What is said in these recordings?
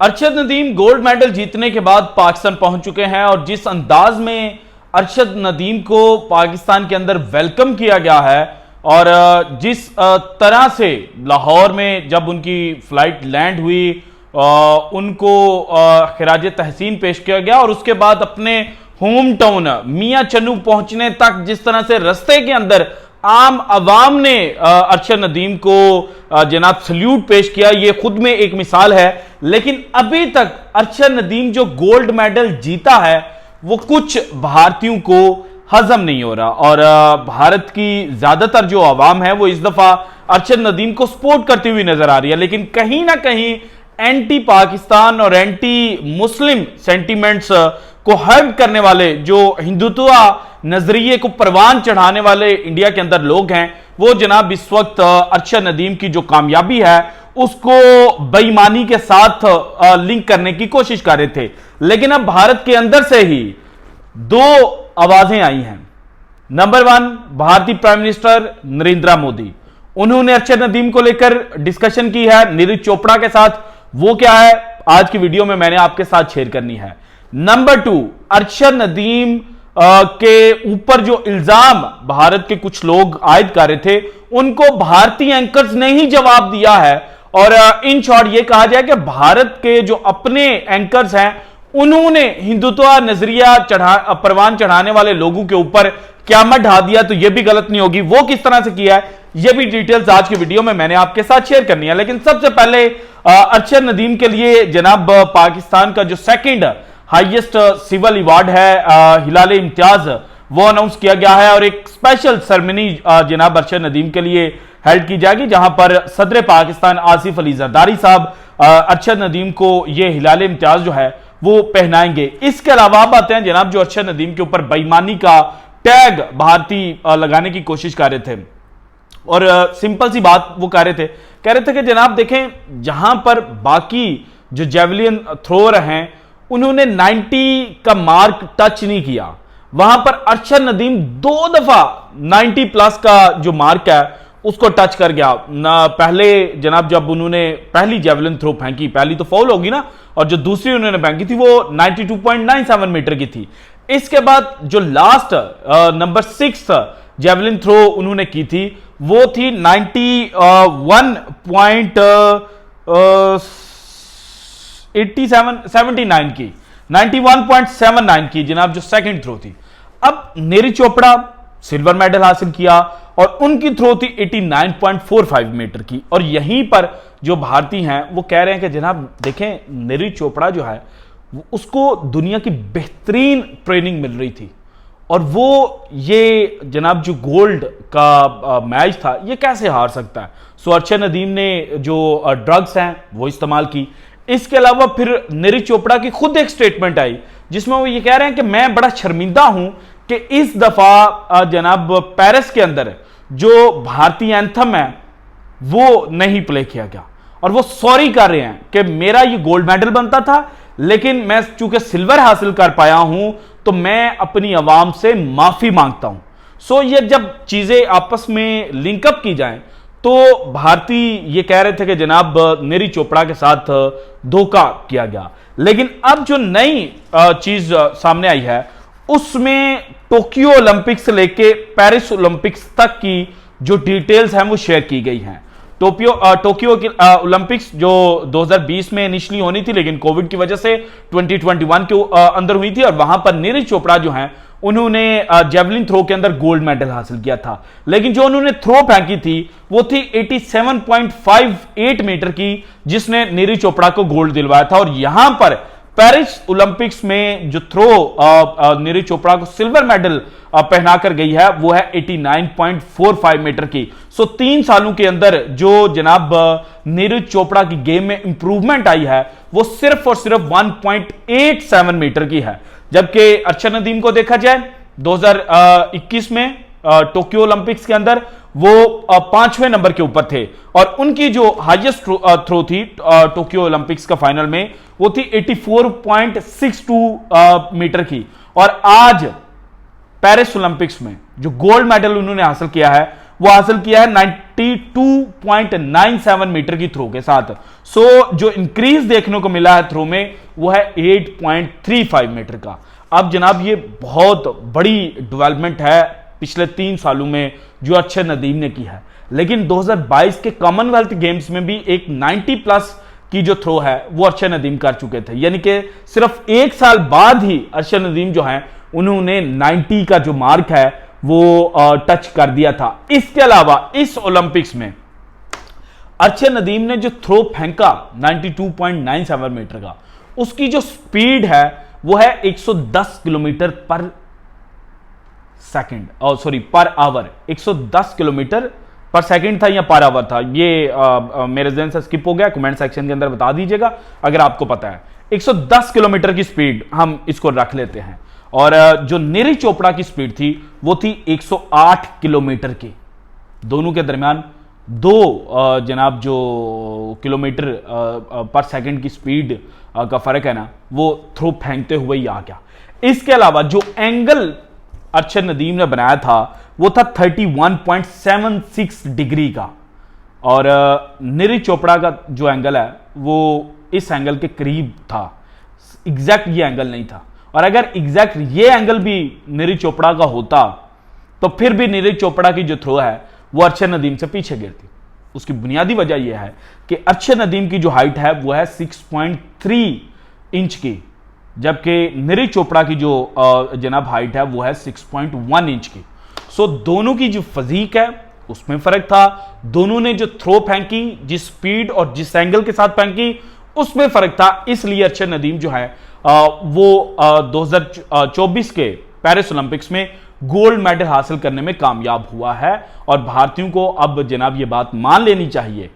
Arshad Nadeem gold medal जीतने के बाद पाकिस्तान पहुंच चुके हैं और जिस अंदाज में अरशद नदीम को पाकिस्तान के अंदर वेलकम किया गया है और जिस तरह से लाहौर में जब उनकी फ्लाइट लैंड हुई उनको खिराज तहसीन पेश किया गया और उसके बाद अपने होम टाउन मियां चन्नू पहुंचने तक जिस तरह से रास्ते के अंदर आम अवाम ने अरशद नदीम को जनाब सल्यूट पेश किया, यह खुद में एक मिसाल है। लेकिन अभी तक अरशद नदीम जो गोल्ड मेडल जीता है वो कुछ भारतीयों को हजम नहीं हो रहा और भारत की ज्यादातर जो अवाम है वो इस दफा अरशद नदीम को सपोर्ट करती हुई नजर आ रही है, लेकिन कहीं ना कहीं एंटी पाकिस्तान और एंटी मुस्लिम सेंटीमेंट्स को हर्ट करने वाले जो हिंदुत्व नजरिए को परवान चढ़ाने वाले इंडिया के अंदर लोग हैं वो जनाब इस वक्त अरशद नदीम की जो कामयाबी है उसको बेईमानी के साथ लिंक करने की कोशिश कर रहे थे। लेकिन अब भारत के अंदर से ही दो आवाजें आई हैं। नंबर 1, भारतीय प्राइम मिनिस्टर नरेंद्र मोदी, उन्होंने अरशद नदीम को लेकर डिस्कशन की है नीरज चोपड़ा के साथ। वो क्या है आज की वीडियो में मैंने आपके साथ शेयर करनी है। नंबर 2, अरशद नदीम के ऊपर जो इल्जाम भारत के कुछ लोग आयद कर रहे थे उनको भारतीय एंकर्स ने ही जवाब दिया है और इन शॉर्ट ये कहा जाए कि भारत के जो अपने एंकर्स हैं उन्होंने हिंदुत्व नजरिया परवान चढ़ाने वाले लोगों के ऊपर क़यामत ढा दिया, तो यह भी गलत नहीं होगी। वो किस तरह से किया है यह भी डिटेल्स आज की वीडियो में मैंने आपके साथ शेयर करनी है। लेकिन सबसे पहले अरशद नदीम के लिए जनाब पाकिस्तान का जो सेकंड हाईएस्ट सिविल अवार्ड है हिलाल इम्तियाज वो अनाउंस किया गया है और एक स्पेशल सेरेमनी जनाब अरशद नदीम के लिए हेल्ड की जाएगी जहां पर सदर पाकिस्तान आसिफ अली जरदारी साहब अरशद नदीम को यह हिलाल इम्तियाज जो है वो पहनाएंगे। इसके अलावा आप आते हैं जनाब जो अरशद नदीम के ऊपर बेईमानी का टैग भारतीय लगाने की कोशिश कर रहे थे और सिंपल सी बात वो कह रहे थे कि जनाब देखें जहां पर बाकी जो जेवलिन थ्रोअर हैं उन्होंने 90 का मार्क टच नहीं किया, वहां पर अरशद नदीम 2 दफा 90 प्लस का जो मार्क है उसको टच कर गया ना। पहले जनाब जब उन्होंने पहली जेवलिन थ्रो फेंकी, पहली तो फाउल होगी ना, और जो दूसरी उन्होंने फेंकी थी वो 92.97 मीटर की थी। इसके बाद जो लास्ट नंबर 6 जेवलिन थ्रो उन्होंने की थी वो थी 91.79 की, 91.79 की जनाब जो सेकंड थ्रो थी। अब नीरज चोपड़ा सिल्वर मेडल हासिल किया और उनकी थ्रो थी 89.45 मीटर की और यहीं पर जो भारतीय हैं वो कह रहे हैं कि जनाब देखें नीरज चोपड़ा जो है उसको दुनिया की बेहतरीन ट्रेनिंग मिल रही थी और वो ये जनाब जो गोल्ड का मैच था ये कैसे हार सकता है। सो अरशद नदीम ने जो ड्रग्स हैं वो इस्तेमाल की। इसके अलावा फिर नीरज चोपड़ा की खुद एक स्टेटमेंट आई जिसमें वो ये कह रहे हैं कि मैं बड़ा शर्मिंदा हूं कि इस दफा जनाब पेरिस के अंदर जो भारतीय एंथम है वो नहीं प्ले किया गया और वो सॉरी कर रहे हैं कि मेरा ये गोल्ड मेडल बनता था लेकिन मैं चूंकि सिल्वर हासिल कर पाया हूं तो मैं अपनी आवाम से माफी मांगता हूं। सो ये जब चीजें आपस में लिंकअप की जाएं तो भारतीय ये कह रहे थे कि जनाब नीरज चोपड़ा के साथ धोखा किया गया। लेकिन अब जो नई चीज सामने आई है उसमें टोक्यो ओलंपिक्स से लेके पेरिस ओलंपिक्स तक की जो डिटेल्स हैं वो शेयर की गई हैं। टोक्यो ओलंपिक्स जो 2020 में इनिशियली होनी थी लेकिन कोविड की वजह से 2021 के अंदर हुई थी और वहां पर नीरज चोपड़ा जो हैं उन्होंने जेवलिन थ्रो के अंदर गोल्ड मेडल हासिल किया था, लेकिन जो उन्होंने थ्रो फेंकी थी वो थी 87.58 मीटर की जिसने नीरज चोपड़ा को गोल्ड दिलवाया था। और यहां पर पेरिस ओलंपिक्स में जो थ्रो नीरज चोपड़ा को सिल्वर मेडल पहनाकर गई है वो है 89.45 मीटर की। सो 3 सालों के अंदर जो जनाब नीरज चोपड़ा की गेम में इंप्रूवमेंट आई है वो सिर्फ और सिर्फ 1.87 मीटर की है। जबकि अरशद नदीम को देखा जाए 2021 में टोक्यो ओलंपिक्स के अंदर वो 5वें नंबर के ऊपर थे और उनकी जो हाईएस्ट थ्रो थी टोक्यो ओलंपिक्स का फाइनल में वो थी 84.62 मीटर की। और आज पेरिस ओलंपिक्स में जो गोल्ड मेडल उन्होंने हासिल किया है वो हासिल किया है 92.97 मीटर की थ्रो के साथ। सो जो इंक्रीज देखने को मिला है थ्रो में वो है 8.35 मीटर का। अब जनाब ये बहुत बड़ी डेवलपमेंट है पिछले 3 सालों में जो अरशद नदीम ने की है। लेकिन 2022 के कॉमनवेल्थ गेम्स में भी एक 90 प्लस की जो थ्रो है वो अरशद नदीम कर चुके थे, यानी कि सिर्फ 1 साल बाद ही अरशद नदीम जो है उन्होंने 90 का जो मार्क है वो टच कर दिया था। इसके अलावा इस ओलंपिक्स में अरशद नदीम ने जो थ्रो फेंका 92.97 मीटर का, उसकी जो स्पीड है वो है 110 किलोमीटर पर second, sorry per hour. 110 kilometre पर सेकंड था या पर आवर था, ये मेरे ज़हन से स्किप हो गया, कमेंट सेक्शन के अंदर बता दीजिएगा अगर आपको पता है। 110 किलोमीटर की स्पीड हम इसको रख लेते हैं। और जो नीरज चोपड़ा की स्पीड थी वो थी 108 किलोमीटर की। दोनों के दरमियान जनाब जो किलोमीटर पर सेकंड की स्पीड का फर्क है ना, वो थ्रो फेंकते हुए ही आ गया। इसके अलावा जो एंगल अरशद नदीम ने बनाया था वो था 31.76 डिग्री का, और नीरज चोपड़ा का जो एंगल है वो इस एंगल के करीब था। एग्जैक्ट ये एंगल नहीं था, और अगर एग्जैक्ट ये एंगल भी नीरज चोपड़ा का होता तो फिर भी नीरज चोपड़ा की जो थ्रो है वो अरशद नदीम से पीछे गिरती। उसकी बुनियादी वजह यह है कि अरशद नदीम की जो हाइट है वो है 6.3 इंच की, जबकि नीरज चोपड़ा की जो जनाब हाइट है वो है 6.1 इंच की। सो दोनों की जो फिजिक है उसमें फर्क था। दोनों ने जो थ्रो फेंकी, जिस स्पीड और जिस एंगल के साथ फेंकी, उसमें फर्क था। इसलिए अरशद नदीम जो है वो 2024 के पेरिस ओलंपिक्स में गोल्ड मेडल हासिल करने में कामयाब हुआ है। और भारतीयों को अब जनाब ये बात मान लेनी चाहिए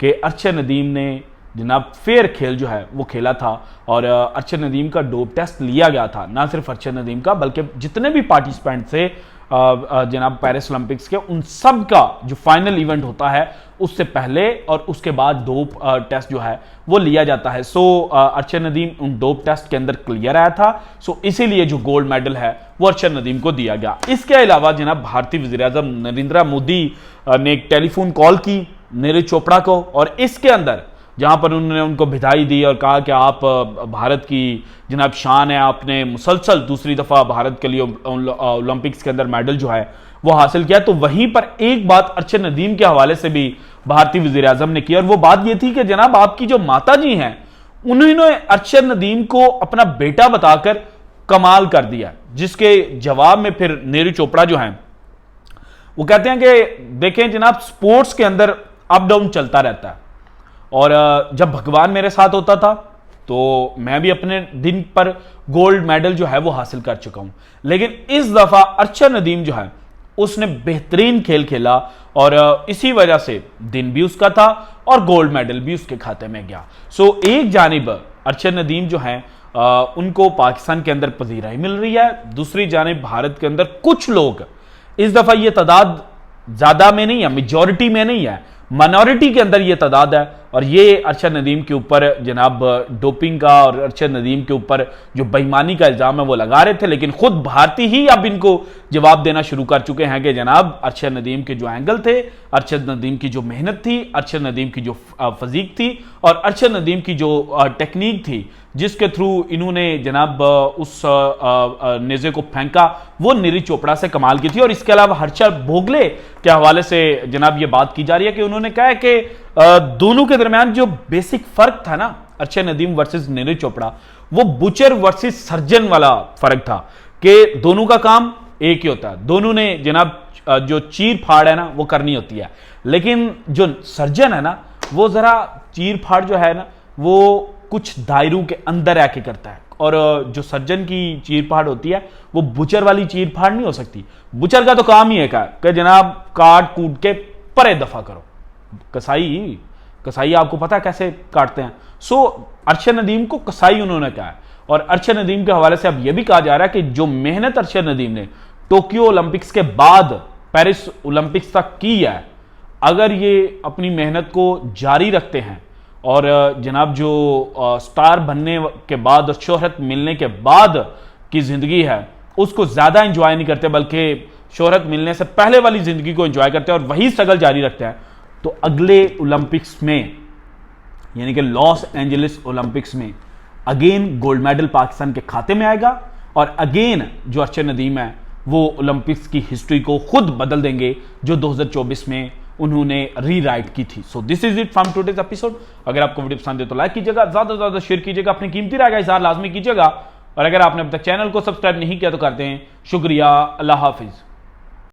कि अरशद नदीम ने जनाब फेयर खेल जो है वो खेला था, और अरशद नदीम का डोप टेस्ट लिया गया था। ना सिर्फ अरशद नदीम का बल्कि जितने भी पार्टिसिपेंट थे जनाब पेरिस ओलंपिक्स के, उन सब का जो फाइनल इवेंट होता है उससे पहले और उसके बाद डोप टेस्ट जो है वो लिया जाता है। सो अरशद नदीम उन डोप टेस्ट के अंदर क्लियर आया था। सो इसीलिए जो गोल्ड मेडल है वो अरशद नदीम को दिया गया। इसके अलावा जनाब भारतीय वज़ीर-ए-आज़म नरेंद्र मोदी ने एक टेलीफोन कॉल की नीरज चोपड़ा को, और इसके अंदर जहां पर उन्होंने उनको बधाई दी और कहा कि आप भारत की जनाब शान है, आपने मुसलसल दूसरी दफा भारत के लिए ओलंपिक्स के अंदर मेडल जो है वो हासिल किया। तो वहीं पर एक बात अरशद नदीम के हवाले से भी भारतीय वज़ीर-ए-आज़म ने की, और वो बात ये थी कि जनाब आपकी जो माता जी हैं उन्होंने अरशद नदीम को अपना बेटा बताकर कमाल कर दिया। जिसके जवाब में फिर नीरज चोपड़ा जो है वो कहते हैं कि देखें जनाब, स्पोर्ट्स के अंदर अप डाउन चलता रहता है, और जब भगवान मेरे साथ होता था तो मैं भी अपने दिन पर गोल्ड मेडल जो है वो हासिल कर चुका हूं। लेकिन इस दफा अरशद नदीम जो है उसने बेहतरीन खेल खेला, और इसी वजह से दिन भी उसका था और गोल्ड मेडल भी उसके खाते में गया। सो एक जानिब अरशद नदीम जो है उनको पाकिस्तान के अंदर पजीराई मिल रही है, दूसरी जानिब भारत के अंदर कुछ लोग, इस दफा ये तादाद ज्यादा में नहीं है, मेजॉरिटी में नहीं है, माइनॉरिटी के अंदर ये तादाद है, और ये अरशद नदीम के ऊपर जनाब डोपिंग का और अरशद नदीम के ऊपर जो बेईमानी का इल्जाम है वो लगा रहे थे। लेकिन खुद भारतीय ही अब इनको जवाब देना शुरू कर चुके हैं कि जनाब अरशद नदीम के जो एंगल थे, अरशद नदीम की जो मेहनत थी, अरशद नदीम की जो फिजिक थी और अरशद नदीम की जो टेक्निक थी जिसके थ्रू इन्होंने जनाब उस नेज़े को फेंका, वो नीरज चोपड़ा से कमाल की थी। और इसके अलावा हर्षद भोगले के हवाले से जनाब ये बात की जा रही है कि उन्होंने कहा है कि दोनों के दरमियान जो बेसिक फर्क था ना अरशद नदीम वर्सेस नीरज चोपड़ा, वो बुचर वर्सेस सर्जन वाला फर्क था कि दोनों का काम एक ही होता है। दोनों ने जनाब जो चीर फाड़ है ना वो करनी होती है, लेकिन जो सर्जन है ना वो जरा चीर फाड़ जो है ना वो कुछ दायरों के अंदर आके करता है, और जो सर्जन की चीर फाड़ होती है वो बुचर वाली चीर फाड़ नहीं हो सकती। बुचर का तो काम ही है कि जनाब काट कूट के परे दफा करो। कसाई आपको पता है कैसे काटते हैं। सो अरशद नदीम को कसाई उन्होंने कहा है, और अरशद नदीम के हवाले से अब यह भी कहा जा रहा है कि जो मेहनत अरशद नदीम ने टोक्यो ओलंपिक्स के बाद पेरिस ओलंपिक्स तक की है, अगर ये अपनी मेहनत को जारी रखते हैं और जनाब जो स्टार बनने के बाद और शोहरत मिलने के बाद की जिंदगी है उसको ज्यादा एंजॉय नहीं करते, बल्कि शोहरत मिलने से पहले वाली जिंदगी को एंजॉय करते हैं और वही स्ट्रगल जारी रखते हैं, तो अगले ओलंपिक्स में यानी कि लॉस एंजलिस ओलंपिक्स में अगेन गोल्ड मेडल पाकिस्तान के खाते में आएगा और अगेन जो अरशद नदीम है वो ओलंपिक्स की हिस्ट्री को खुद बदल देंगे जो 2024 में उन्होंने रीराइट की थी। So this is it from today's episode. अगर आपको वीडियो पसंद है तो लाइक कीजिएगा, ज्यादा से ज्यादा शेयर कीजिएगा, अपनी कीमती राय का इजहार लाजमी कीजिएगा और अगर आपने अब तक चैनल को सब्सक्राइब नहीं किया तो करते हैं। शुक्रिया, अल्लाह हाफिज।